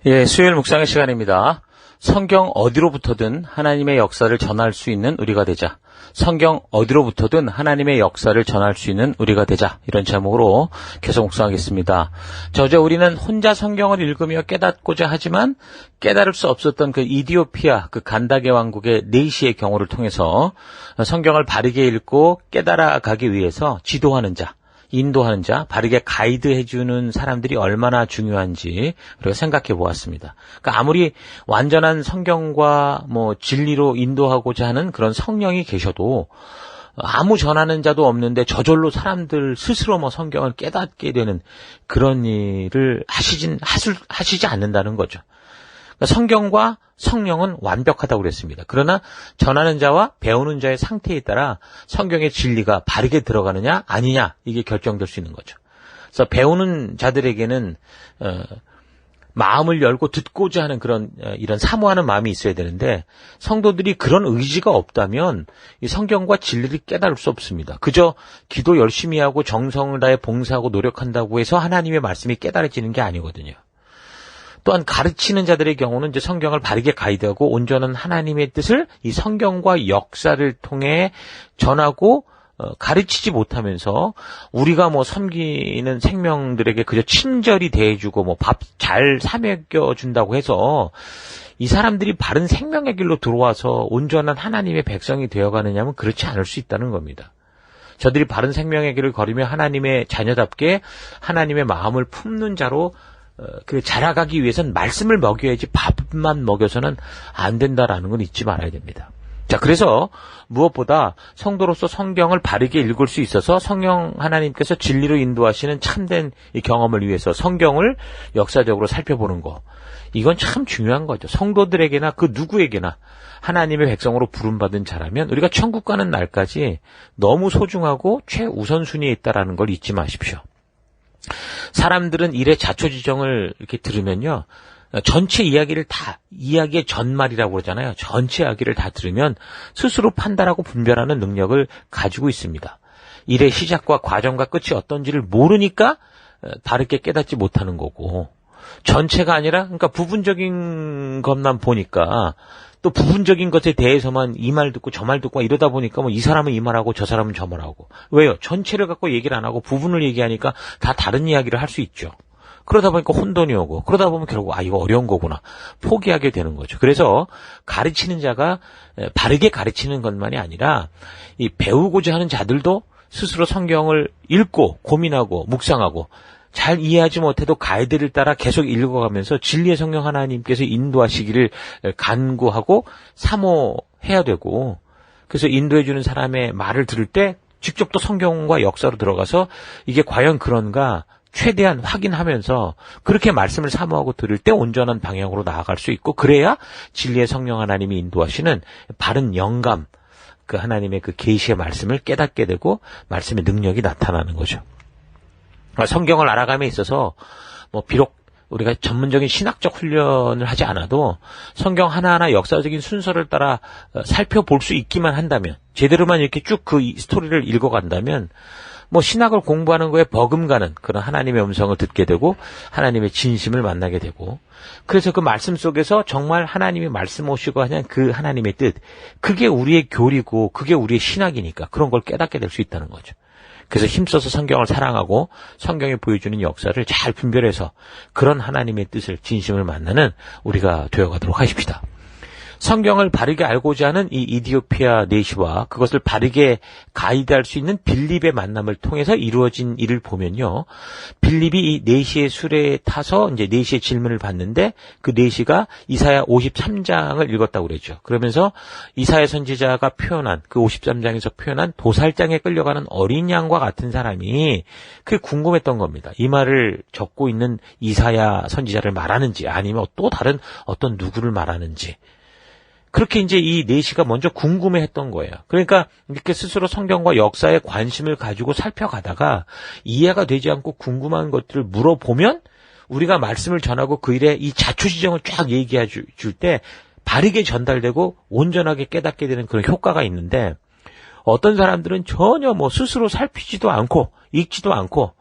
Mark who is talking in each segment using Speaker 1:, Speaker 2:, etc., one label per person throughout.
Speaker 1: 예, 수요일 묵상의 시간입니다. 성경 어디로부터든 하나님의 역사를 전할 수 있는 우리가 되자. 성경 어디로부터든 하나님의 역사를 전할 수 있는 우리가 되자. 이런 제목으로 계속 묵상하겠습니다. 어제 우리는 혼자 성경을 읽으며 깨닫고자 하지만 깨달을 수 없었던 그 이디오피아, 그 간다게 왕국의 네시의 경우를 통해서 성경을 바르게 읽고 깨달아가기 위해서 지도하는 자, 인도하는 자, 바르게 가이드해주는 사람들이 얼마나 중요한지 우리가 생각해 보았습니다. 그러니까 아무리 완전한 성경과 진리로 인도하고자 하는 그런 성령이 계셔도 아무 전하는 자도 없는데 저절로 사람들 스스로 성경을 깨닫게 되는 그런 일을 하시지 않는다는 거죠. 그러니까 성경과 성령은 완벽하다고 그랬습니다. 그러나 전하는 자와 배우는 자의 상태에 따라 성경의 진리가 바르게 들어가느냐 아니냐 이게 결정될 수 있는 거죠. 그래서 배우는 자들에게는 마음을 열고 듣고자 하는 이런 사모하는 마음이 있어야 되는데 성도들이 그런 의지가 없다면 이 성경과 진리를 깨달을 수 없습니다. 그저 기도 열심히 하고 정성을 다해 봉사하고 노력한다고 해서 하나님의 말씀이 깨달아지는 게 아니거든요. 또한 가르치는 자들의 경우는 이제 성경을 바르게 가이드하고 온전한 하나님의 뜻을 이 성경과 역사를 통해 전하고 가르치지 못하면서 우리가 섬기는 생명들에게 그저 친절히 대해주고 밥 잘 사먹여준다고 해서 이 사람들이 바른 생명의 길로 들어와서 온전한 하나님의 백성이 되어가느냐면 그렇지 않을 수 있다는 겁니다. 저들이 바른 생명의 길을 걸으며 하나님의 자녀답게 하나님의 마음을 품는 자로 자라가기 위해서는 말씀을 먹여야지 밥만 먹여서는 안 된다라는 건 잊지 말아야 됩니다. 자, 그래서 무엇보다 성도로서 성경을 바르게 읽을 수 있어서 성령 하나님께서 진리로 인도하시는 참된 이 경험을 위해서 성경을 역사적으로 살펴보는 거. 이건 참 중요한 거죠. 성도들에게나 그 누구에게나 하나님의 백성으로 부름받은 자라면 우리가 천국 가는 날까지 너무 소중하고 최우선순위에 있다라는 걸 잊지 마십시오. 사람들은 일의 자초지종을 이렇게 들으면요, 전체 이야기의 전말이라고 그러잖아요. 전체 이야기를 다 들으면 스스로 판단하고 분별하는 능력을 가지고 있습니다. 일의 시작과 과정과 끝이 어떤지를 모르니까 다르게 깨닫지 못하는 거고, 전체가 아니라 그러니까 부분적인 것만 보니까 또 부분적인 것에 대해서만 이 말 듣고 저 말 듣고 이러다 보니까 이 사람은 이 말하고 저 사람은 저 말하고. 왜요? 전체를 갖고 얘기를 안 하고 부분을 얘기하니까 다 다른 이야기를 할 수 있죠. 그러다 보니까 혼돈이 오고, 그러다 보면 결국 이거 어려운 거구나 포기하게 되는 거죠. 그래서 가르치는 자가 바르게 가르치는 것만이 아니라 이 배우고자 하는 자들도 스스로 성경을 읽고 고민하고 묵상하고 잘 이해하지 못해도 가이드를 따라 계속 읽어가면서 진리의 성령 하나님께서 인도하시기를 간구하고 사모해야 되고, 그래서 인도해주는 사람의 말을 들을 때 직접 또 성경과 역사로 들어가서 이게 과연 그런가 최대한 확인하면서 그렇게 말씀을 사모하고 들을 때 온전한 방향으로 나아갈 수 있고, 그래야 진리의 성령 하나님이 인도하시는 바른 영감, 그 하나님의 그 계시의 말씀을 깨닫게 되고 말씀의 능력이 나타나는 거죠. 성경을 알아감에 있어서 비록 우리가 전문적인 신학적 훈련을 하지 않아도 성경 하나하나 역사적인 순서를 따라 살펴볼 수 있기만 한다면, 제대로만 이렇게 쭉 그 스토리를 읽어간다면 신학을 공부하는 거에 버금가는 그런 하나님의 음성을 듣게 되고 하나님의 진심을 만나게 되고, 그래서 그 말씀 속에서 정말 하나님이 말씀하시고 하는 그 하나님의 뜻, 그게 우리의 교리고 그게 우리의 신학이니까 그런 걸 깨닫게 될 수 있다는 거죠. 그래서 힘써서 성경을 사랑하고 성경이 보여주는 역사를 잘 분별해서 그런 하나님의 뜻을, 진심을 만나는 우리가 되어가도록 하십시다. 성경을 바르게 알고자 하는 이 이디오피아 네시와 그것을 바르게 가이드할 수 있는 빌립의 만남을 통해서 이루어진 일을 보면요, 빌립이 이 네시의 수레에 타서 이제 네시의 질문을 받는데 그 네시가 이사야 53장을 읽었다고 그랬죠. 그러면서 이사야 선지자가 표현한 그 53장에서 표현한 도살장에 끌려가는 어린 양과 같은 사람이 그게 궁금했던 겁니다. 이 말을 적고 있는 이사야 선지자를 말하는지 아니면 또 다른 어떤 누구를 말하는지, 그렇게 이제 이 네시가 먼저 궁금해했던 거예요. 그러니까 이렇게 스스로 성경과 역사에 관심을 가지고 살펴가다가 이해가 되지 않고 궁금한 것들을 물어보면 우리가 말씀을 전하고 그 일에 이 자초지정을 쫙 얘기해 줄 때 바르게 전달되고 온전하게 깨닫게 되는 그런 효과가 있는데, 어떤 사람들은 전혀 스스로 살피지도 않고 읽지도 않고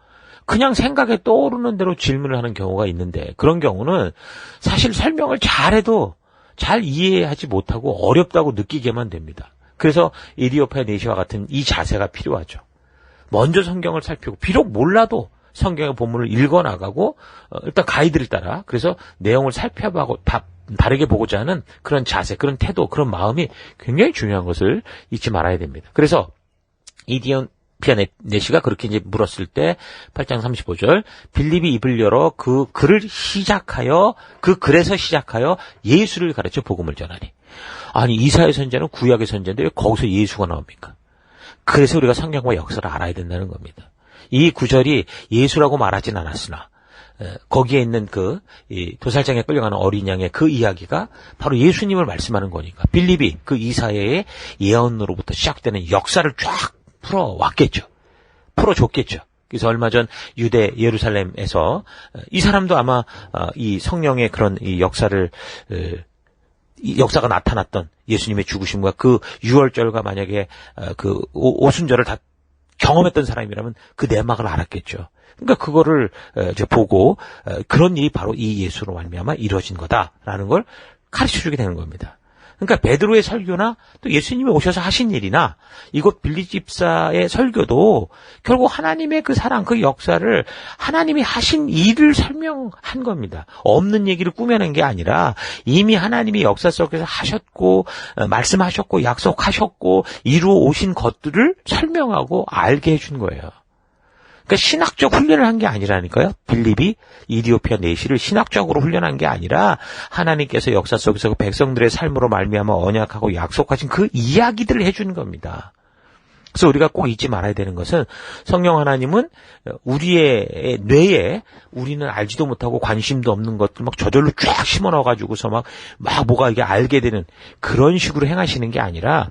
Speaker 1: 그냥 생각에 떠오르는 대로 질문을 하는 경우가 있는데 그런 경우는 사실 설명을 잘해도 잘 이해하지 못하고 어렵다고 느끼게만 됩니다. 그래서 이디오피아 내시와 같은 이 자세가 필요하죠. 먼저 성경을 살피고 비록 몰라도 성경의 본문을 읽어나가고 일단 가이드를 따라 그래서 내용을 살펴보고 다르게 보고자 하는 그런 자세, 그런 태도, 그런 마음이 굉장히 중요한 것을 잊지 말아야 됩니다. 그래서 이디오피아 내시가 그렇게 이제 물었을 때 8장 35절 빌립이 입을 열어 그 글에서 시작하여 예수를 가르쳐 복음을 전하니. 아니 이사야 선지자는 구약의 선지자인데 왜 거기서 예수가 나옵니까? 그래서 우리가 성경과 역사를 알아야 된다는 겁니다. 이 구절이 예수라고 말하진 않았으나 거기에 있는 이 도살장에 끌려가는 어린 양의 그 이야기가 바로 예수님을 말씀하는 거니까 빌립이 그 이사야의 예언으로부터 시작되는 역사를 쫙 풀어줬겠죠. 그래서 얼마 전 유대 예루살렘에서 이 사람도 아마 이 성령의 그런 이 역사가 나타났던 예수님의 죽으심과 그 유월절과 만약에 그 오순절을 다 경험했던 사람이라면 그 내막을 알았겠죠. 그러니까 그거를 이제 보고 그런 일이 바로 이 예수로 말미암아 이루어진 거다라는 걸 가르쳐주게 되는 겁니다. 그러니까 베드로의 설교나 또 예수님이 오셔서 하신 일이나 이곳 빌립 집사의 설교도 결국 하나님의 그 사랑, 그 역사를 하나님이 하신 일을 설명한 겁니다. 없는 얘기를 꾸며낸 게 아니라 이미 하나님이 역사 속에서 하셨고 말씀하셨고 약속하셨고 이루어 오신 것들을 설명하고 알게 해준 거예요. 그러니까 신학적 훈련을 한 게 아니라니까요. 빌립이 이디오피아 내시를 신학적으로 훈련한 게 아니라 하나님께서 역사 속에서 그 백성들의 삶으로 말미암아 언약하고 약속하신 그 이야기들을 해주는 겁니다. 그래서 우리가 꼭 잊지 말아야 되는 것은 성령 하나님은 우리의 뇌에 우리는 알지도 못하고 관심도 없는 것들 막 저절로 쫙 심어 넣어가지고서 막 뭐가 이게 알게 되는 그런 식으로 행하시는 게 아니라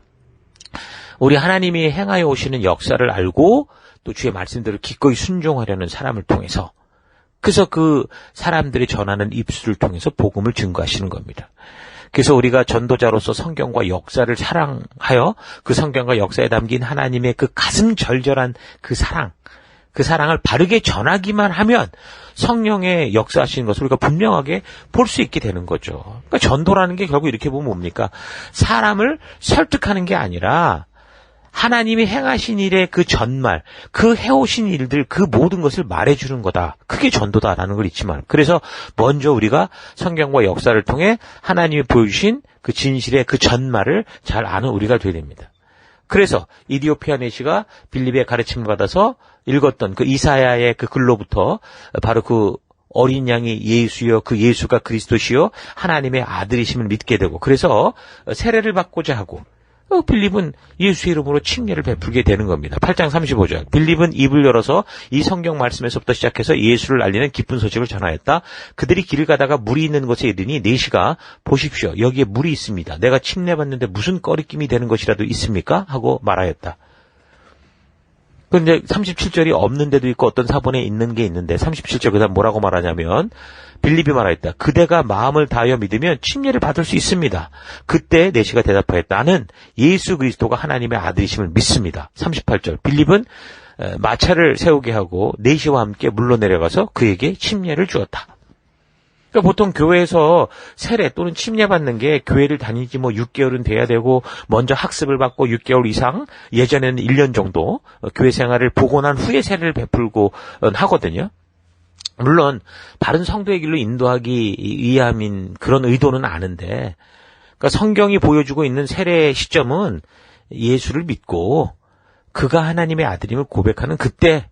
Speaker 1: 우리 하나님이 행하여 오시는 역사를 알고 또 주의 말씀들을 기꺼이 순종하려는 사람을 통해서 그래서 그 사람들이 전하는 입술을 통해서 복음을 증거하시는 겁니다. 그래서 우리가 전도자로서 성경과 역사를 사랑하여 그 성경과 역사에 담긴 하나님의 그 가슴 절절한 그 사랑을 바르게 전하기만 하면 성령의 역사하시는 것을 우리가 분명하게 볼 수 있게 되는 거죠. 그러니까 전도라는 게 결국 이렇게 보면 뭡니까? 사람을 설득하는 게 아니라 하나님이 행하신 일의 그 전말, 그 해오신 일들, 그 모든 것을 말해주는 거다. 그게 전도다라는 걸 잊지 말고. 그래서 먼저 우리가 성경과 역사를 통해 하나님이 보여주신 그 진실의 그 전말을 잘 아는 우리가 되어야 됩니다. 그래서 이디오피아 내시가 빌립의 가르침을 받아서 읽었던 그 이사야의 그 글로부터 바로 그 어린 양이 예수여 그 예수가 그리스도시요 하나님의 아들이심을 믿게 되고 그래서 세례를 받고자 하고 빌립은 예수의 이름으로 침례를 베풀게 되는 겁니다. 8장 35절. 빌립은 입을 열어서 이 성경 말씀에서부터 시작해서 예수를 알리는 기쁜 소식을 전하였다. 그들이 길을 가다가 물이 있는 곳에 이르니 내시가 보십시오. 여기에 물이 있습니다. 내가 침례받는데 무슨 꺼리낌이 되는 것이라도 있습니까? 하고 말하였다. 그런데 37절이 없는 데도 있고 어떤 사본에 있는 게 있는데 37절 그다음 뭐라고 말하냐면 빌립이 말하였다. 그대가 마음을 다하여 믿으면 침례를 받을 수 있습니다. 그때 내시가 대답하였다. 나는 예수 그리스도가 하나님의 아들이심을 믿습니다. 38절 빌립은 마차를 세우게 하고 내시와 함께 물러 내려가서 그에게 침례를 주었다. 그러니까 보통 교회에서 세례 또는 침례 받는 게 교회를 다니지 6개월은 돼야 되고 먼저 학습을 받고 6개월 이상 예전에는 1년 정도 교회 생활을 보고 난 후에 세례를 베풀고 하거든요. 물론 바른 성도의 길로 인도하기 위함인 그런 의도는 아는데 그러니까 성경이 보여주고 있는 세례의 시점은 예수를 믿고 그가 하나님의 아들임을 고백하는 그때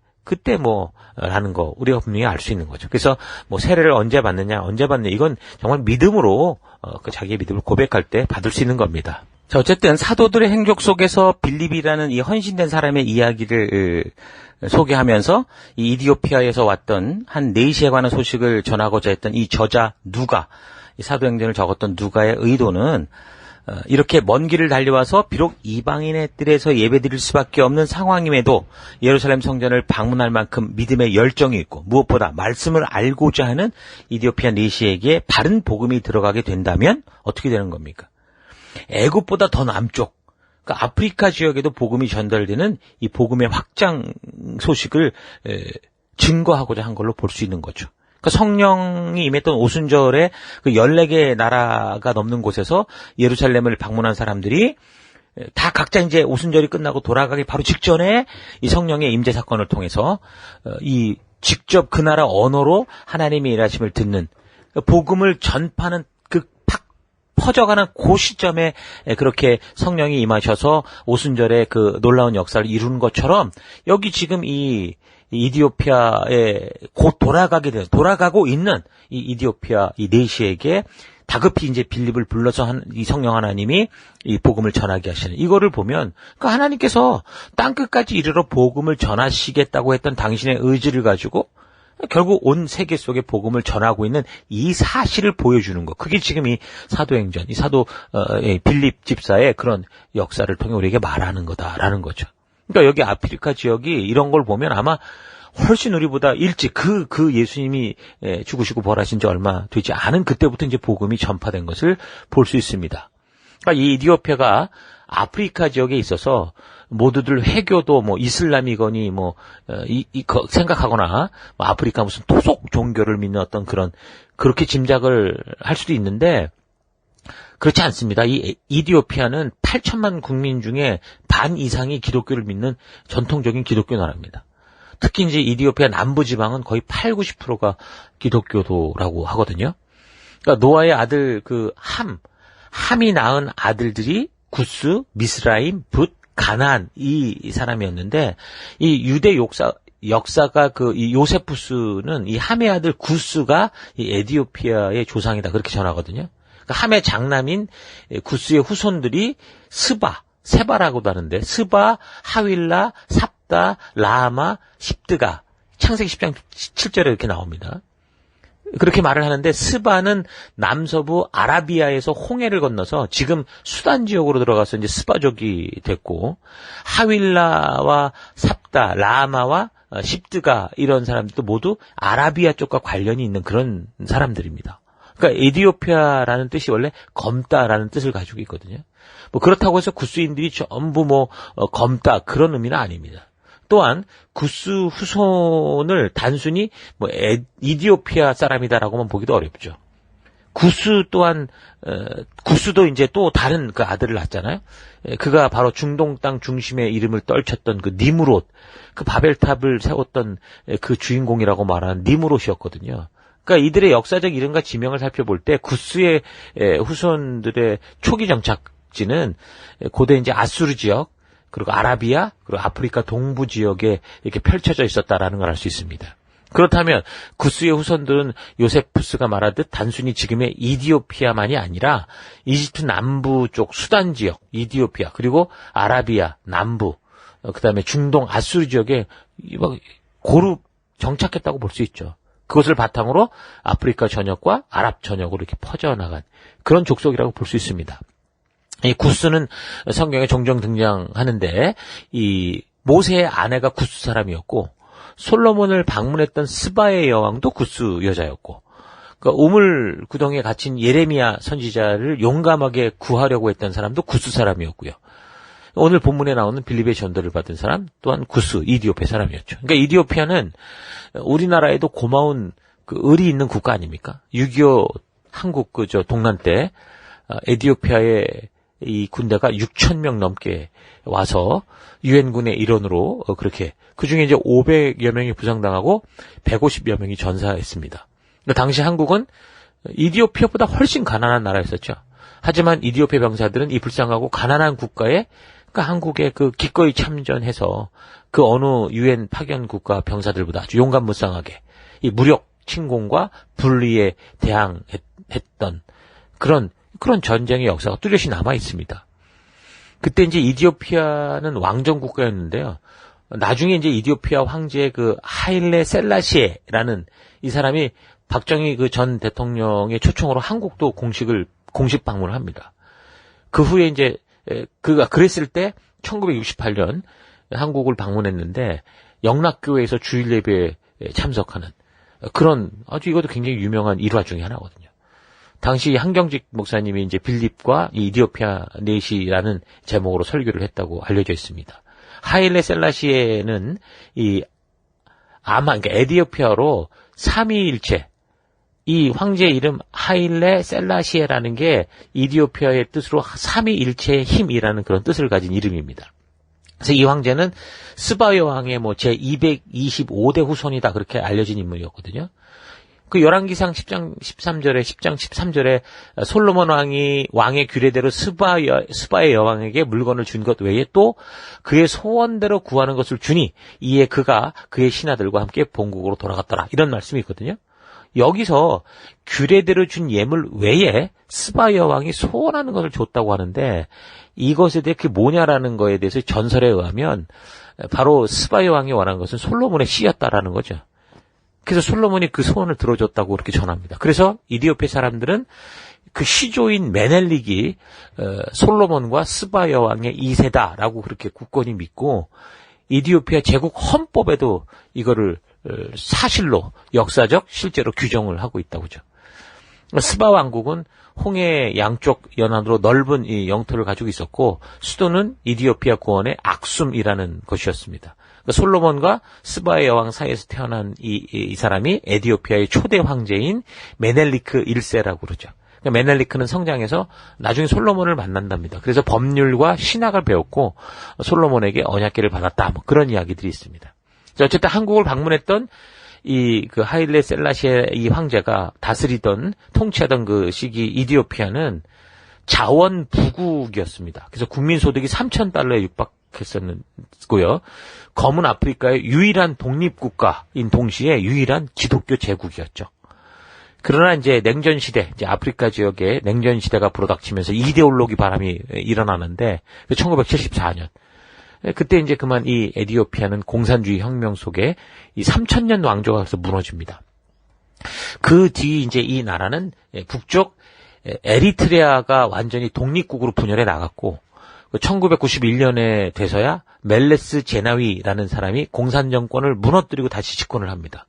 Speaker 1: 라는 거 우리가 분명히 알 수 있는 거죠. 그래서 세례를 언제 받느냐 이건 정말 믿음으로 그 자기의 믿음을 고백할 때 받을 수 있는 겁니다.
Speaker 2: 자, 어쨌든 사도들의 행적 속에서 빌립이라는 이 헌신된 사람의 이야기를 소개하면서 이 이디오피아에서 왔던 한 내시에 관한 소식을 전하고자 했던 이 저자 누가, 이 사도행전을 적었던 누가의 의도는 이렇게 먼 길을 달려와서 비록 이방인의 뜰에서 예배드릴 수밖에 없는 상황임에도 예루살렘 성전을 방문할 만큼 믿음의 열정이 있고 무엇보다 말씀을 알고자 하는 이디오피아 내시에게 바른 복음이 들어가게 된다면 어떻게 되는 겁니까? 애굽보다 더 남쪽, 그러니까 아프리카 지역에도 복음이 전달되는 이 복음의 확장 소식을
Speaker 1: 증거하고자 한 걸로 볼 수 있는 거죠. 그러니까 성령이 임했던 오순절에 그 14개 나라가 넘는 곳에서 예루살렘을 방문한 사람들이 다 각자 이제 오순절이 끝나고 돌아가기 바로 직전에 이 성령의 임재 사건을 통해서 이 직접 그 나라 언어로 하나님의 일하심을 듣는 복음을 전파하는 그 팍 퍼져가는 그 시점에 그렇게 성령이 임하셔서 오순절에 그 놀라운 역사를 이루는 것처럼 여기 지금 이 이디오피아에 곧 돌아가고 있는 이 이디오피아 이 내시에게 다급히 이제 빌립을 불러서 이 성령 하나님이 이 복음을 전하게 하시는 이거를 보면 그 하나님께서 땅끝까지 이르러 복음을 전하시겠다고 했던 당신의 의지를 가지고 결국 온 세계 속에 복음을 전하고 있는 이 사실을 보여주는 것. 그게 지금 이 사도행전, 이 빌립 집사의 그런 역사를 통해 우리에게 말하는 거다라는 거죠. 그러니까 여기 아프리카 지역이 이런 걸 보면 아마 훨씬 우리보다 일찍 그 예수님이 죽으시고 부활하신 지 얼마 되지 않은 그때부터 이제 복음이 전파된 것을 볼 수 있습니다. 그러니까 이 이디오피아가 아프리카 지역에 있어서 모두들 회교도 뭐 이슬람이거니 생각하거나 아프리카 무슨 토속 종교를 믿는 어떤 그렇게 짐작을 할 수도 있는데 그렇지 않습니다. 이 이디오피아는 8천만 국민 중에 반 이상이 기독교를 믿는 전통적인 기독교 나라입니다. 특히 이제 이디오피아 남부 지방은 거의 80~90%가 기독교도라고 하거든요. 그러니까 노아의 아들 함이 낳은 아들들이 구스, 미스라임, 붓, 가나안 이 사람이었는데 이 유대 역사가 이 요세푸스는 이 함의 아들 구스가 이 에디오피아의 조상이다 그렇게 전하거든요. 그러니까 함의 장남인 구스의 후손들이 세바라고도 하는데 스바, 하윌라, 삽다, 라마, 십드가 창세기 10장 7절에 이렇게 나옵니다. 그렇게 말을 하는데 스바는 남서부 아라비아에서 홍해를 건너서 지금 수단 지역으로 들어가서 이제 스바족이 됐고 하윌라와 삽다, 라마와 십드가 이런 사람들도 모두 아라비아 쪽과 관련이 있는 그런 사람들입니다. 그러니까 에디오피아라는 뜻이 원래 검다라는 뜻을 가지고 있거든요. 뭐 그렇다고 해서 구스인들이 전부 검다 그런 의미는 아닙니다. 또한 구스 후손을 단순히 이디오피아 사람이다라고만 보기도 어렵죠. 구스 또한 구스도 이제 또 다른 그 아들을 낳았잖아요. 그가 바로 중동 땅 중심의 이름을 떨쳤던 그 니므롯, 그 바벨탑을 세웠던 그 주인공이라고 말하는 니므롯이었거든요. 그러니까 이들의 역사적 이름과 지명을 살펴볼 때 구스의 후손들의 초기 정착지는 고대 이제 아수르 지역, 그리고 아라비아, 그리고 아프리카 동부 지역에 이렇게 펼쳐져 있었다라는 걸 알 수 있습니다. 그렇다면 구스의 후손들은 요세푸스가 말하듯 단순히 지금의 이디오피아만이 아니라 이집트 남부 쪽 수단 지역, 이디오피아, 그리고 아라비아 남부, 그다음에 중동 아수르 지역에 고루 정착했다고 볼 수 있죠. 그것을 바탕으로 아프리카 전역과 아랍 전역으로 이렇게 퍼져나간 그런 족속이라고 볼 수 있습니다. 이 구스는 성경에 종종 등장하는데 이 모세의 아내가 구스 사람이었고 솔로몬을 방문했던 스바의 여왕도 구스 여자였고 그러니까 우물 구덩이에 갇힌 예레미야 선지자를 용감하게 구하려고 했던 사람도 구스 사람이었고요. 오늘 본문에 나오는 빌립의 전도를 받은 사람 또한 구스 이디오피아 사람이었죠. 그러니까 이디오피아는 우리나라에도 고마운 그 을이 있는 국가 아닙니까? 6.25 한국 동란 때 에디오피아에 이 군대가 6,000명 넘게 와서 유엔군의 일원으로 그렇게 그중에 이제 500여 명이 부상당하고 150여 명이 전사했습니다. 그러니까 당시 한국은 이디오피아보다 훨씬 가난한 나라였었죠. 하지만 이디오피아 병사들은 이 불쌍하고 가난한 국가에 그러니까 한국에 기꺼이 참전해서 그 어느 유엔 파견 국가 병사들보다 아주 용감무쌍하게 이 무력 침공과 분리에 대항했던 그런 전쟁의 역사가 뚜렷이 남아 있습니다. 그때 이제 이디오피아는 왕정 국가였는데요. 나중에 이제 이디오피아 황제의 하일레 셀라시에라는 이 사람이 박정희 전 대통령의 초청으로 한국도 공식 방문을 합니다. 그 후에 이제 그가 그랬을 때 1968년 한국을 방문했는데 영락교회에서 주일 예배에 참석하는 그런 아주 이것도 굉장히 유명한 일화 중에 하나거든요. 당시 한경직 목사님이 이제 빌립과 이디오피아 넷이라는 제목으로 설교를 했다고 알려져 있습니다. 하일레 셀라시에는 이 아마 그러니까 에디오피아로 삼위일체 이 황제의 이름 하일레 셀라시에라는 게 이디오피아의 뜻으로 삼위일체의 힘이라는 그런 뜻을 가진 이름입니다. 그래서 이 황제는 스바 여왕의 제 225대 후손이다 그렇게 알려진 인물이었거든요. 그 열왕기상 10장 13절에 10장 13절에 솔로몬 왕의 규례대로 스바의 여왕에게 물건을 준 것 외에 또 그의 소원대로 구하는 것을 주니 이에 그가 그의 신하들과 함께 본국으로 돌아갔더라. 이런 말씀이 있거든요. 여기서 규례대로 준 예물 외에 스바 여왕이 소원하는 것을 줬다고 하는데 이것에 대해 그게 뭐냐라는 거에 대해서 전설에 의하면 바로 스바 여왕이 원한 것은 솔로몬의 씨였다라는 거죠. 그래서 솔로몬이 그 소원을 들어줬다고 그렇게 전합니다. 그래서 이디오피아 사람들은 그 시조인 메넬릭이 솔로몬과 스바 여왕의 2세다라고 그렇게 굳건히 믿고 이디오피아 제국 헌법에도 이거를 사실로 역사적 실제로 규정을 하고 있다고죠. 스바 왕국은 홍해 양쪽 연안으로 넓은 이 영토를 가지고 있었고 수도는 이디오피아 고원의 악숨이라는 것이었습니다. 솔로몬과 스바의 여왕 사이에서 태어난 이 사람이 에디오피아의 초대 황제인 메넬리크 1세라고 그러죠. 메넬리크는 성장해서 나중에 솔로몬을 만난답니다. 그래서 법률과 신학을 배웠고 솔로몬에게 언약궤를 받았다. 그런 이야기들이 있습니다. 어쨌든 한국을 방문했던 그 하일레 셀라시에 이 황제가 다스리던 통치하던 그 시기 이디오피아는 자원부국이었습니다. 그래서 국민소득이 3,000달러에 육박했었고요. 검은 아프리카의 유일한 독립국가인 동시에 유일한 기독교 제국이었죠. 그러나 이제 냉전시대, 이제 아프리카 지역에 냉전시대가 불어닥치면서 이데올로기 바람이 일어나는데 1974년. 그때 이제 그만 이 에디오피아는 공산주의 혁명 속에 이 3,000년 왕조가 가서 무너집니다. 그 뒤 이제 이 나라는 북쪽 에리트레아가 완전히 독립국으로 분열해 나갔고 1991년에 돼서야 멜레스 제나위라는 사람이 공산 정권을 무너뜨리고 다시 집권을 합니다.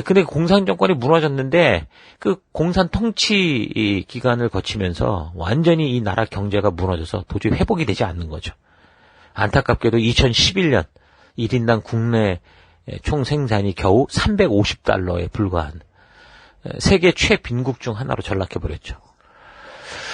Speaker 1: 근데 공산 정권이 무너졌는데 그 공산 통치 기간을 거치면서 완전히 이 나라 경제가 무너져서 도저히 회복이 되지 않는 거죠. 안타깝게도 2011년 1인당 국내 총 생산이 겨우 350달러에 불과한 세계 최빈국 중 하나로 전락해버렸죠.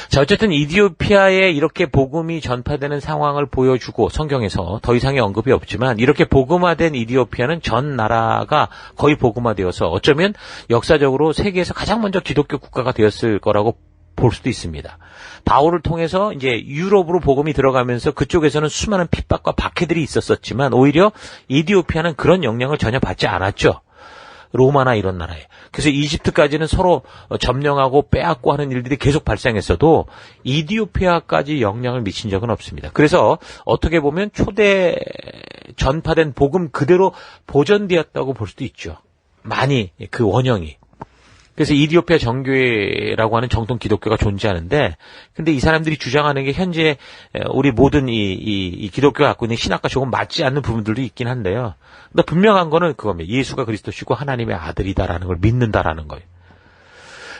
Speaker 1: 자, 어쨌든 이디오피아에 이렇게 복음이 전파되는 상황을 보여주고 성경에서 더 이상의 언급이 없지만 이렇게 복음화된 이디오피아는 전 나라가 거의 복음화되어서 어쩌면 역사적으로 세계에서 가장 먼저 기독교 국가가 되었을 거라고 볼 수도 있습니다. 바울을 통해서 이제 유럽으로 복음이 들어가면서 그쪽에서는 수많은 핍박과 박해들이 있었지만 오히려 이디오피아는 그런 영향을 전혀 받지 않았죠. 로마나 이런 나라에. 그래서 이집트까지는 서로 점령하고 빼앗고 하는 일들이 계속 발생했어도 이디오피아까지 영향을 미친 적은 없습니다. 그래서 어떻게 보면 초대 전파된 복음 그대로 보존되었다고 볼 수도 있죠. 많이 그 원형이. 그래서 이디오피아 정교회라고 하는 정통 기독교가 존재하는데, 근데 이 사람들이 주장하는 게 현재 우리 모든 이 기독교가 갖고 있는 신학과 조금 맞지 않는 부분들도 있긴 한데요. 근데 분명한 거는 그겁니다. 예수가 그리스도시고 하나님의 아들이다라는 걸 믿는다라는 거예요.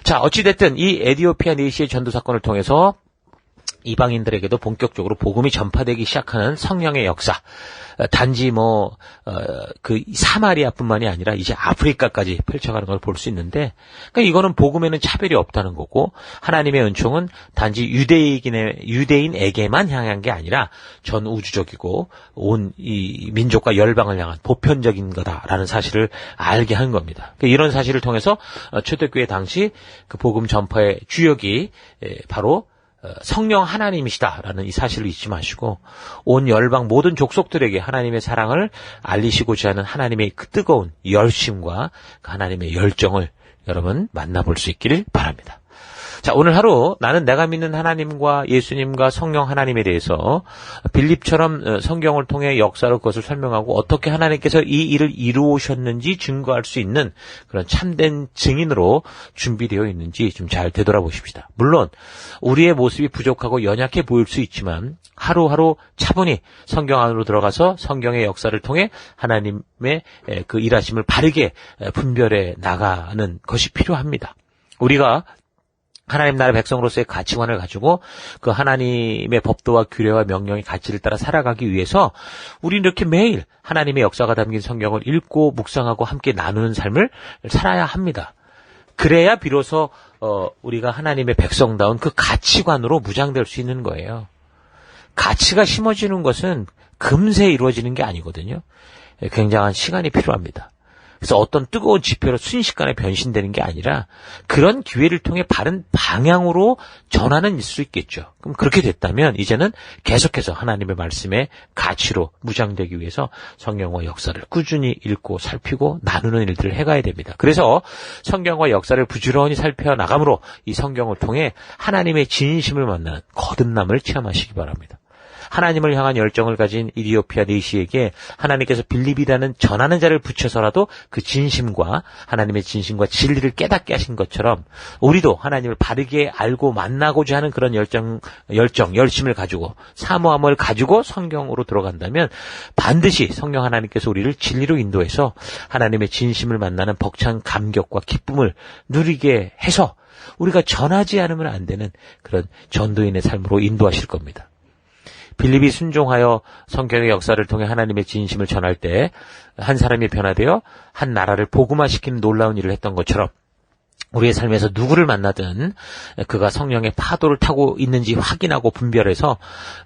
Speaker 1: 자, 어찌됐든 이 에디오피아 내시의 전도 사건을 통해서 이방인들에게도 본격적으로 복음이 전파되기 시작하는 성령의 역사. 단지 그 사마리아뿐만이 아니라 이제 아프리카까지 펼쳐가는 걸 볼 수 있는데, 그러니까 이거는 복음에는 차별이 없다는 거고, 하나님의 은총은 단지 유대인에게만 향한 게 아니라 전 우주적이고 온 이 민족과 열방을 향한 보편적인 거다라는 사실을 알게 한 겁니다. 그러니까 이런 사실을 통해서 초대교회 당시 그 복음 전파의 주역이 바로 성령 하나님이시다라는 이 사실을 잊지 마시고 온 열방 모든 족속들에게 하나님의 사랑을 알리시고자 하는 하나님의 그 뜨거운 열심과 그 하나님의 열정을 여러분 만나볼 수 있기를 바랍니다. 자, 오늘 하루 나는 내가 믿는 하나님과 예수님과 성령 하나님에 대해서 빌립처럼 성경을 통해 역사로 그것을 설명하고 어떻게 하나님께서 이 일을 이루오셨는지 증거할 수 있는 그런 참된 증인으로 준비되어 있는지 좀 잘 되돌아보십시다. 물론 우리의 모습이 부족하고 연약해 보일 수 있지만 하루하루 차분히 성경 안으로 들어가서 성경의 역사를 통해 하나님의 그 일하심을 바르게 분별해 나가는 것이 필요합니다. 우리가 하나님 나라 백성으로서의 가치관을 가지고 그 하나님의 법도와 규례와 명령의 가치를 따라 살아가기 위해서 우리는 이렇게 매일 하나님의 역사가 담긴 성경을 읽고 묵상하고 함께 나누는 삶을 살아야 합니다. 그래야 비로소 우리가 하나님의 백성다운 그 가치관으로 무장될 수 있는 거예요. 가치가 심어지는 것은 금세 이루어지는 게 아니거든요. 굉장한 시간이 필요합니다. 그래서 어떤 뜨거운 지표로 순식간에 변신되는 게 아니라 그런 기회를 통해 바른 방향으로 전환은 있을 수 있겠죠. 그럼 그렇게 됐다면 이제는 계속해서 하나님의 말씀의 가치로 무장되기 위해서 성경과 역사를 꾸준히 읽고 살피고 나누는 일들을 해가야 됩니다. 그래서 성경과 역사를 부지런히 살펴나감으로 이 성경을 통해 하나님의 진심을 만나는 거듭남을 체험하시기 바랍니다. 하나님을 향한 열정을 가진 이디오피아 내시에게 하나님께서 빌립이라는 전하는 자를 붙여서라도 그 진심과 하나님의 진심과 진리를 깨닫게 하신 것처럼 우리도 하나님을 바르게 알고 만나고자 하는 그런 열심을 가지고 사모함을 가지고 성경으로 들어간다면 반드시 성령 하나님께서 우리를 진리로 인도해서 하나님의 진심을 만나는 벅찬 감격과 기쁨을 누리게 해서 우리가 전하지 않으면 안 되는 그런 전도인의 삶으로 인도하실 겁니다. 빌립이 순종하여 성경의 역사를 통해 하나님의 진심을 전할 때 한 사람이 변화되어 한 나라를 복음화시키는 놀라운 일을 했던 것처럼 우리의 삶에서 누구를 만나든 그가 성령의 파도를 타고 있는지 확인하고 분별해서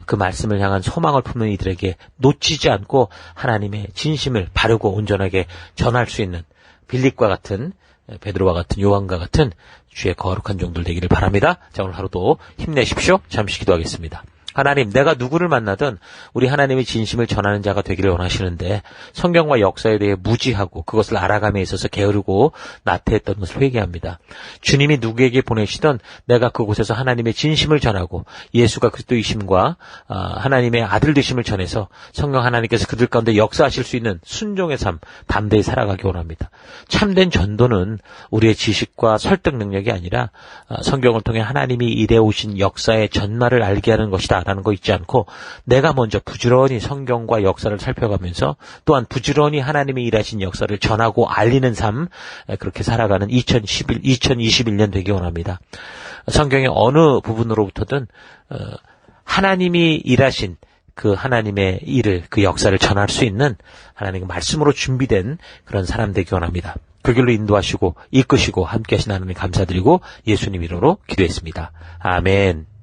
Speaker 1: 그 말씀을 향한 소망을 품는 이들에게 놓치지 않고 하나님의 진심을 바르고 온전하게 전할 수 있는 빌립과 같은 베드로와 같은 요한과 같은 주의 거룩한 종들 되기를 바랍니다. 자, 오늘 하루도 힘내십시오. 잠시 기도하겠습니다. 하나님, 내가 누구를 만나든 우리 하나님의 진심을 전하는 자가 되기를 원하시는데 성경과 역사에 대해 무지하고 그것을 알아감에 있어서 게으르고 나태했던 것을 회개합니다. 주님이 누구에게 보내시던 내가 그곳에서 하나님의 진심을 전하고 예수가 그리스도이심과 하나님의 아들 되심을 전해서 성령 하나님께서 그들 가운데 역사하실 수 있는 순종의 삶 담대히 살아가기 원합니다. 참된 전도는 우리의 지식과 설득 능력이 아니라 성경을 통해 하나님이 일해 오신 역사의 전말을 알게 하는 것이다 라는 거 잊지 않고 내가 먼저 부지런히 성경과 역사를 살펴가면서 또한 부지런히 하나님이 일하신 역사를 전하고 알리는 삶 그렇게 살아가는 2021년 되기 원합니다. 성경의 어느 부분으로부터든 하나님이 일하신 그 하나님의 일을 그 역사를 전할 수 있는 하나님의 말씀으로 준비된 그런 사람 되기 원합니다. 그 길로 인도하시고 이끄시고 함께 하신 하나님 감사드리고 예수님 이름으로 기도했습니다. 아멘.